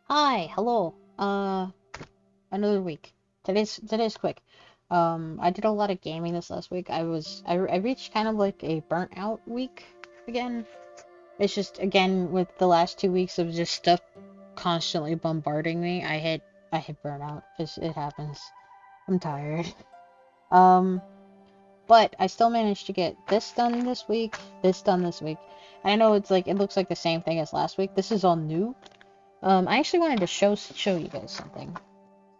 Hi, hello. Another week. Today's quick. I did a lot of gaming this last week. I reached kind of like a burnt out week again. It's just again with the last 2 weeks of just stuff constantly bombarding me. I hit burnout. It happens. I'm tired. Um, but I still managed to get this done this week, this done this week. And I know it looks like the same thing as last week. This is all new. I actually wanted to show you guys something.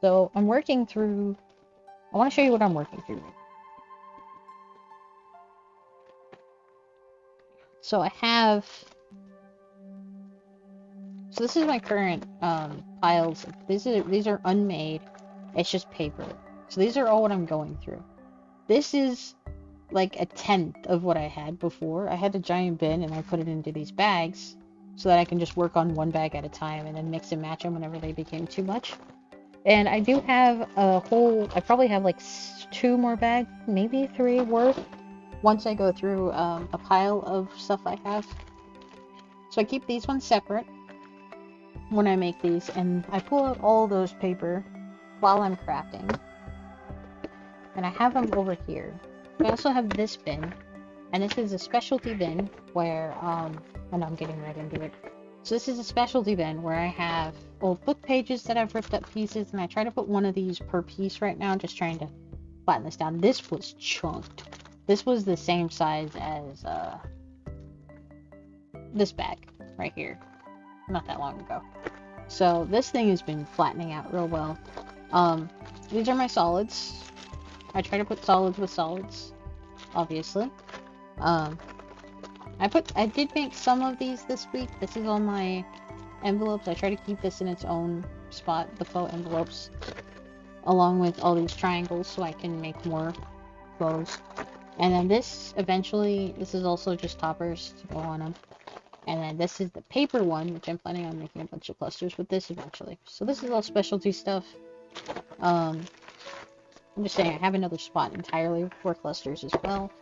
So I'm working through, I want to show you what I'm working through. So I have, so this is my current piles. These are unmade. It's just paper. So these are all what I'm going through. This is like a tenth of what I had before. I had a giant bin and I put it into these bags so that I can just work on one bag at a time and then mix and match them whenever they became too much. And I do have I probably have like 2 more bags, maybe 3 worth, once I go through a pile of stuff I have. So I keep these ones separate when I make these, and I pull out all those paper while I'm crafting. And I have them over here. I also have this bin, and this is a specialty bin where, and I'm getting right into it. So this is a specialty bin where I have old book pages that I've ripped up pieces, and I try to put one of these per piece right now, just trying to flatten this down. This was chunked. This was the same size as this bag right here, not that long ago. So this thing has been flattening out real well. These are my solids. I try to put solids with solids, obviously. Um, I did make some of these this week. This is all my envelopes. I try to keep this in its own spot, the faux envelopes, along with all these triangles so I can make more bows. And then this is also just toppers to go on them. And then this is the paper one, which I'm planning on making a bunch of clusters with this eventually. So this is all specialty stuff. I'm just saying I have another spot entirely for clusters as well.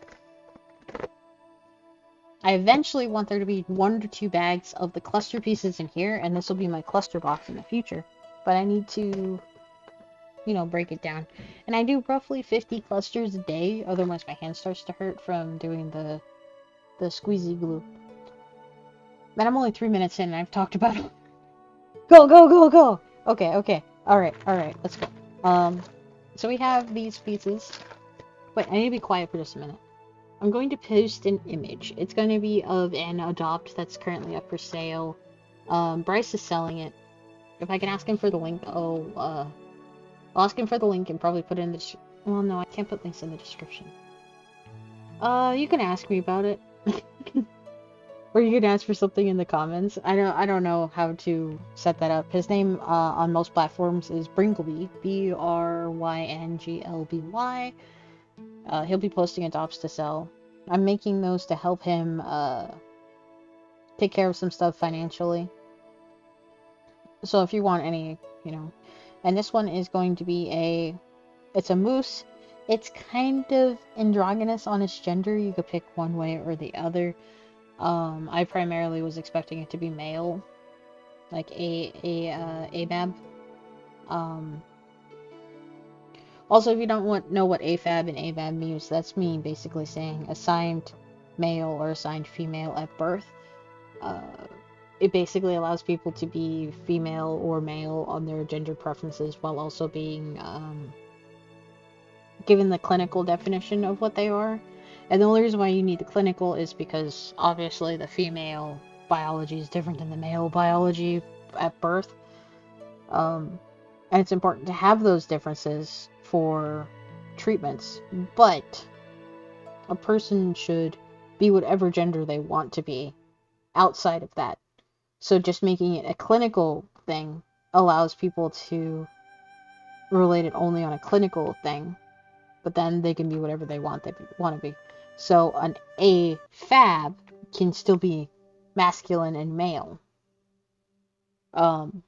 I eventually want there to be 1 to 2 bags of the cluster pieces in here, and this will be my cluster box in the future. But I need to, break it down. And I do roughly 50 clusters a day, otherwise my hand starts to hurt from doing the squeezy glue. And I'm only 3 minutes in and I've talked about it. Go, go, go, go! Okay. Alright, let's go. So we have these pieces. Wait, I need to be quiet for just a minute. I'm going to post an image. It's going to be of an adopt that's currently up for sale. Bryce is selling it. If I can ask him for the link, I'll ask him for the link and probably put it in the well, no, I can't put links in the description. You can ask me about it. Or you can ask for something in the comments. I don't know how to set that up. His name on most platforms is Brynglby, Brynglby. He'll be posting adopts to sell. I'm making those to help him take care of some stuff financially. So if you want any, and this one is going to be it's a moose. It's kind of androgynous on its gender. You could pick one way or the other. I primarily was expecting it to be male, like ABAB. Also, if you don't know what AFAB and ABAB means, that's me basically saying assigned male or assigned female at birth. It basically allows people to be female or male on their gender preferences while also being given the clinical definition of what they are. And the only reason why you need the clinical is because obviously the female biology is different than the male biology at birth. And it's important to have those differences for treatments, but a person should be whatever gender they want to be outside of that. So just making it a clinical thing allows people to relate it only on a clinical thing, but then they can be whatever they want to be. So an AFAB can still be masculine and male. And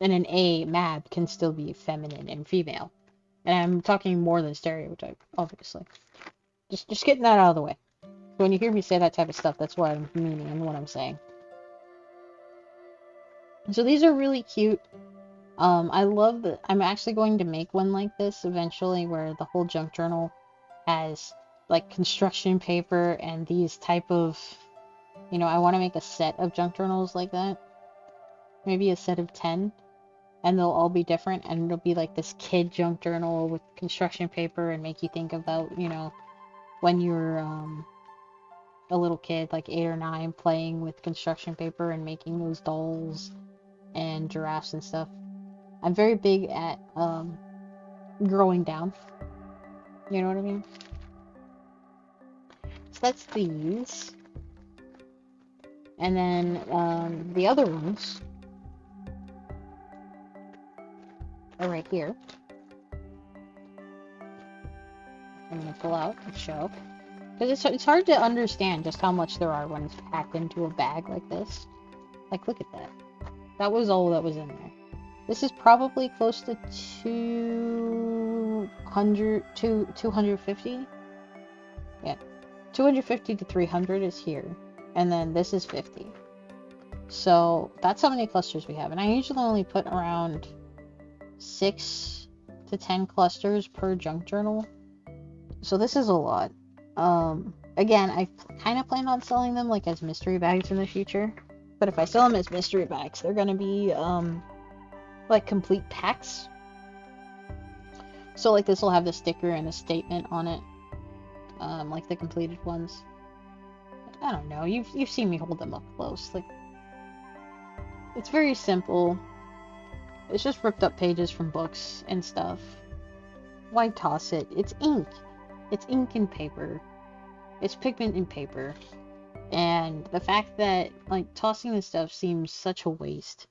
an AMAB can still be feminine and female. And I'm talking more than stereotype, obviously. Just getting that out of the way. So when you hear me say that type of stuff, that's what I'm meaning and what I'm saying. So these are really cute. I love that. I'm actually going to make one like this eventually, where the whole junk journal has like construction paper and these type of, you know, I want to make a set of junk journals like that. Maybe a set of 10, and they'll all be different, and it'll be like this kid junk journal with construction paper and make you think about, you know, when you're a little kid, like 8 or 9, playing with construction paper and making those dolls and giraffes and stuff. I'm very big at growing down. You know what I mean? So that's these. And then the other ones are right here. I'm going to pull out and show. Because it's hard to understand just how much there are when it's packed into a bag like this. Like, look at that. That was all that was in there. This is probably close to 250. Yeah. 250 to 300 is here. And then this is 50. So that's how many clusters we have. And I usually only put around 6 to 10 clusters per junk journal. So this is a lot. Again, I kind of plan on selling them like as mystery bags in the future. But if I sell them as mystery bags, they're gonna be like complete packs. So like this will have the sticker and a statement on it, like the completed ones. I don't know. You've seen me hold them up close. Like, it's very simple. It's just ripped up pages from books and stuff. Why toss it? It's ink. It's ink and paper. It's pigment and paper. And the fact that, like, tossing this stuff seems such a waste.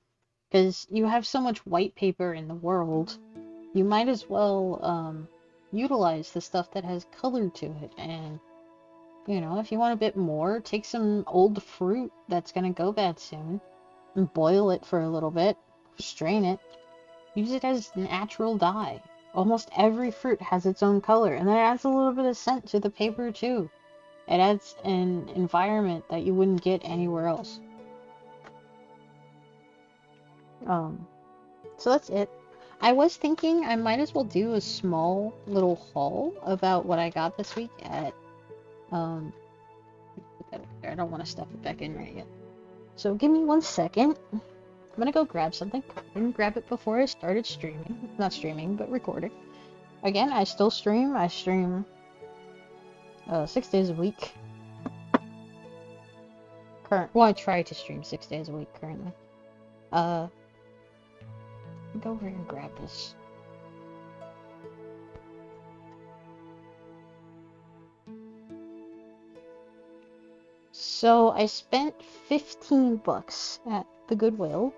Because you have so much white paper in the world, you might as well utilize the stuff that has color to it. And, you know, if you want a bit more, take some old fruit that's going to go bad soon and boil it for a little bit, strain it, use it as natural dye. Almost every fruit has its own color, and then it adds a little bit of scent to the paper too. It adds an environment that you wouldn't get anywhere else. So that's it. I was thinking I might as well do a small little haul about what I got this week at, I don't want to stuff it back in right yet. So give me 1 second. I'm gonna go grab something. I didn't grab it before I started streaming. Not streaming, but recording. Again, I still stream. I stream 6 days a week. Well, I try to stream 6 days a week currently. Go over here and grab this. So I spent $15 at the Goodwill,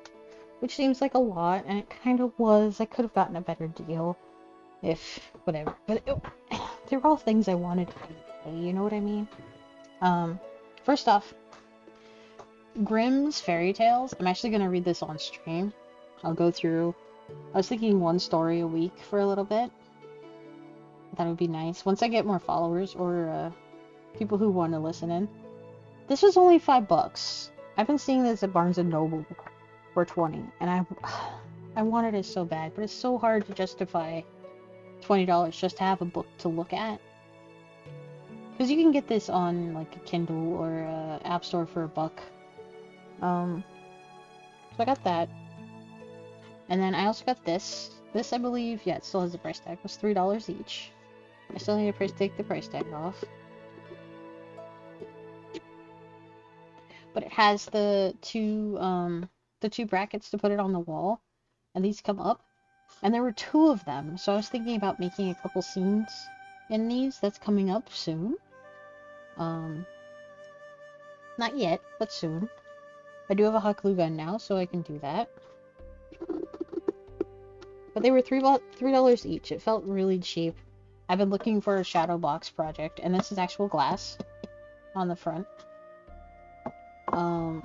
which seems like a lot, and it kind of was. I could have gotten a better deal, if whatever. But they're all things I wanted to pay. You know what I mean? First off, Grimm's Fairy Tales. I'm actually gonna read this on stream. I'll go through. I was thinking 1 story a week for a little bit. That would be nice. Once I get more followers or people who want to listen in. This was only $5. I've been seeing this at Barnes & Noble for $20, and I wanted it so bad, but it's so hard to justify $20 just to have a book to look at. Because you can get this on like a Kindle or App Store for $1. So I got that. And then I also got this. This, I believe, yeah, it still has the price tag. It was $3 each. I still need to take the price tag off. But it has the two brackets to put it on the wall, and these come up. And there were 2 of them, so I was thinking about making a couple scenes in these. That's coming up soon. Not yet, but soon. I do have a hot glue gun now, so I can do that. But they were $3 each. It felt really cheap. I've been looking for a shadow box project, and this is actual glass on the front.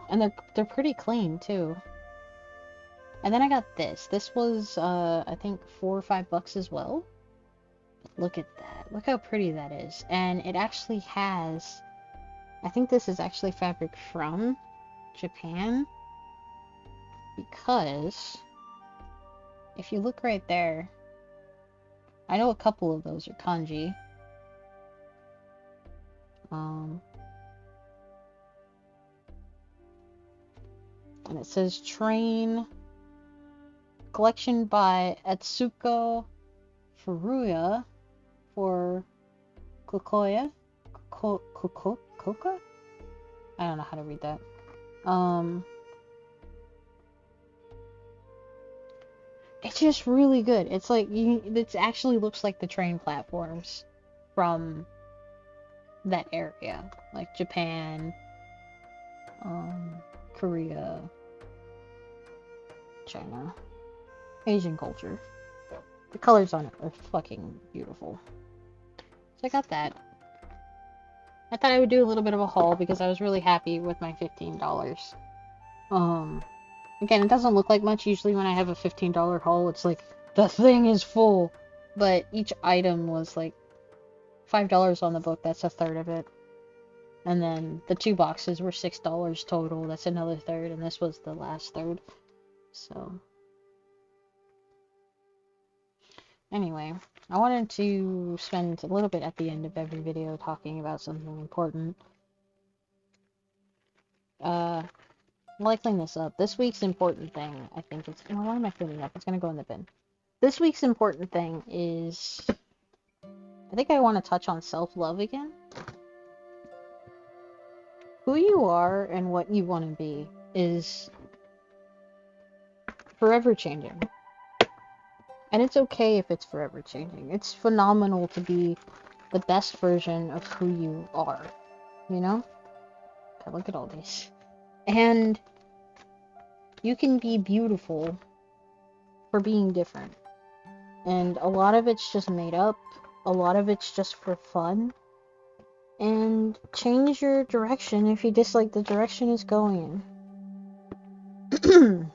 And they're pretty clean too. And then I got this. This was I think $4 or $5 as well. Look at that. Look how pretty that is. And it actually has, I think this is actually fabric from Japan. Because if you look right there, I know a couple of those are kanji. And it says train collection by Atsuko Furuya for Kokoya. Koka? I don't know how to read that. It's just really good. It's like it actually looks like the train platforms from that area, like Japan, Korea, China, Asian culture. The colors on it are fucking beautiful. So I got that. I thought I would do a little bit of a haul because I was really happy with my $15. Again, it doesn't look like much. Usually when I have a $15 haul, it's like, the thing is full. But each item was like $5 on the book. That's a third of it. And then the 2 boxes were $6 total. That's another third. And this was the last third. So anyway, I wanted to spend a little bit at the end of every video talking about something important. I like clean this up. This week's important thing, I think it's... Why am I cleaning up? It's gonna go in the bin. This week's important thing is... I think I want to touch on self-love again. Who you are and what you want to be is forever changing. And it's okay if it's forever changing. It's phenomenal to be the best version of who you are. You know? God, look at all these. And you can be beautiful for being different. And a lot of it's just made up. A lot of it's just for fun. And change your direction if you dislike the direction it's going in.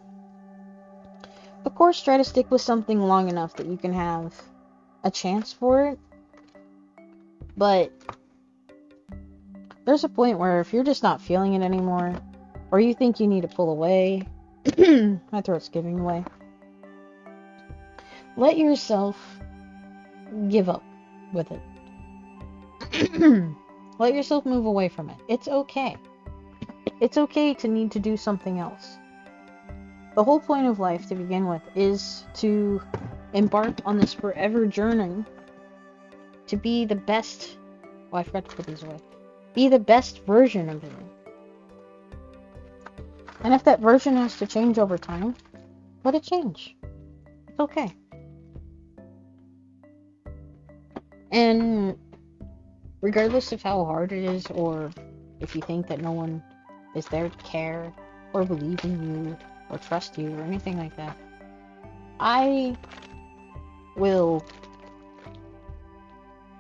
Of course, try to stick with something long enough that you can have a chance for it. But there's a point where if you're just not feeling it anymore, or you think you need to pull away, my throat's giving away, let yourself give up with it. Let yourself move away from it. It's okay. It's okay to need to do something else. The whole point of life, to begin with, is to embark on this forever journey to be the best... Oh, I forgot to put these away. Be the best version of you. And if that version has to change over time, let it change. It's okay. And regardless of how hard it is, or if you think that no one is there to care, or believe in you, or trust you, or anything like that, I will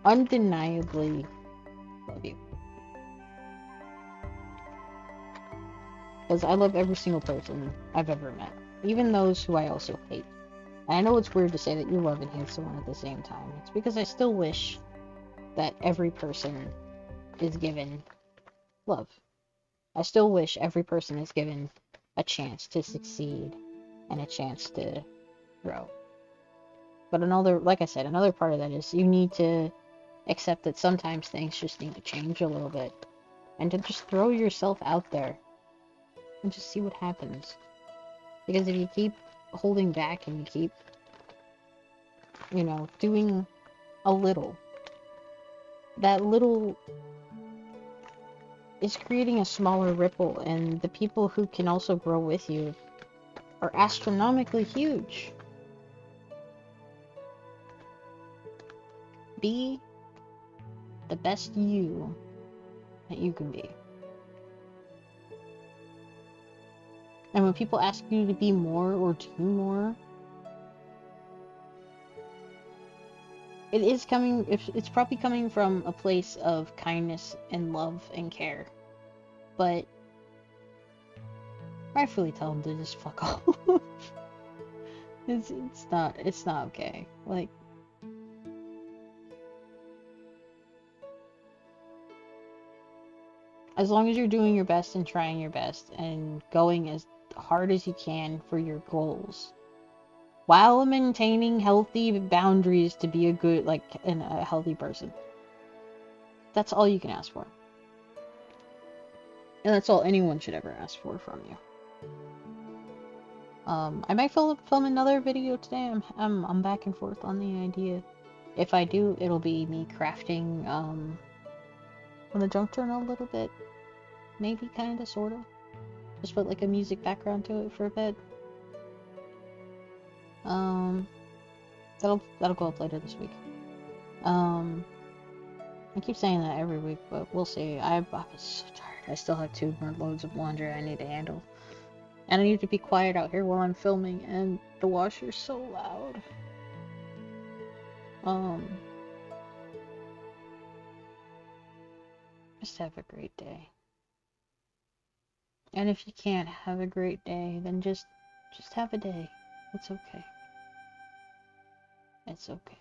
undeniably love you. Because I love every single person I've ever met. Even those who I also hate. And I know it's weird to say that you love and hate someone at the same time. It's because I still wish that every person is given love. I still wish every person is given a chance to succeed and a chance to grow. But another, like I said, another part of that is you need to accept that sometimes things just need to change a little bit. And to just throw yourself out there and just see what happens. Because if you keep holding back and you keep, you know, doing a little, that little is creating a smaller ripple, and the people who can also grow with you are astronomically huge. Be the best you that you can be. And when people ask you to be more or do more, it's probably coming from a place of kindness and love and care. But rightfully tell them to just fuck off. It's not okay. Like, as long as you're doing your best and trying your best and going as hard as you can for your goals, while maintaining healthy boundaries to be a good, like, a healthy person. That's all you can ask for. And that's all anyone should ever ask for from you. I might film another video today. I'm back and forth on the idea. If I do, it'll be me crafting on the junk journal a little bit. Maybe, kinda, sorta. Just put like a music background to it for a bit. That'll go up later this week. I keep saying that every week, but we'll see. I'm so tired. I still have 2 more loads of laundry I need to handle. And I need to be quiet out here while I'm filming, and the washer's so loud. Just have a great day. And if you can't have a great day, then just have a day. It's okay. It's okay.